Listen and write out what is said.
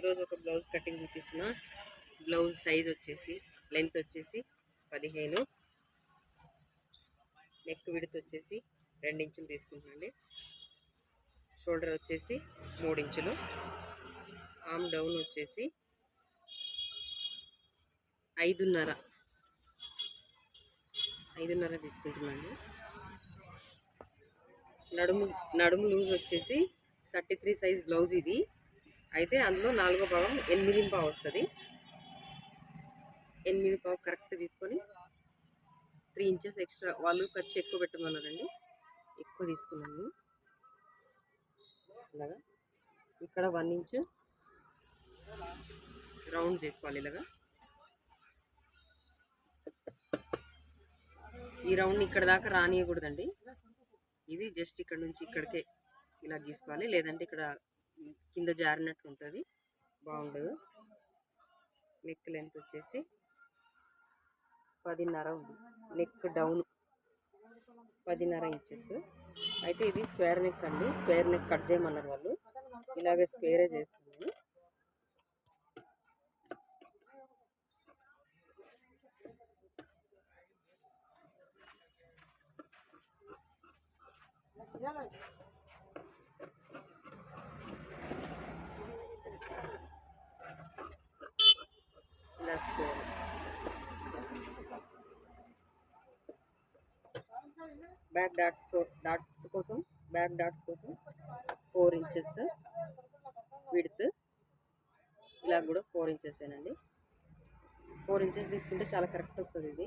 ఈరోజు ఒక blouse cutting చూపిస్తున్నా. బ్లౌజ్ సైజ్ వచ్చేసి లెంత్ వచ్చేసి 15, నెక్ విడ్త్ వచ్చేసి 2 ఇంచులు తీసుకుంటున్నాండి. షోల్డర్ వచ్చేసి 3 ఇంచులు, ఆర్మ్ డౌన్ వచ్చేసి 5.5 తీసుకుంటున్నాండి. నడుము లూజ్ వచ్చేసి 33 సైజ్ బ్లౌజ్ ఇది. అయితే అందులో 4వ భాగం 8.5 వస్తుంది. 8.5 కరెక్ట్ తీసుకొని 3 ఇంచెస్ ఎక్స్ట్రా, వాళ్ళు ఖర్చు ఎక్కువ పెట్టమన్నారండి, ఎక్కువ తీసుకున్నాను. ఇలాగా ఇక్కడ 1 ఇంచు రౌండ్ చేసుకోవాలి. ఇలాగా ఈ రౌండ్ ఇక్కడ దాకా రానియకూడదండి. ఇది జస్ట్ ఇక్కడ నుంచి ఇక్కడికే ఇలా గీసుకోవాలి, లేదంటే ఇక్కడ కింద జారినట్టు ఉంటుంది, బాగుండదు. నెక్ లెంత్ వచ్చేసి 10.5 ఉంది. Neck down 10.5 inches. అయితే ఇది స్క్వేర్ నెక్ అండి, స్క్వేర్ నెక్ కట్ చేయమన్నారు వాళ్ళు. ఇలాగే స్క్వేరే చేస్తున్నాను. ఇలా స్క్వేర్ బ్యాక్ డాట్స్ కోసం 4 ఇంచెస్ విడ్త్. ఇలా కూడా 4 ఇంచెస్ ఏనండి. 4 ఇంచెస్ తీసుకుంటే చాలా కరెక్ట్ వస్తుంది ఇది.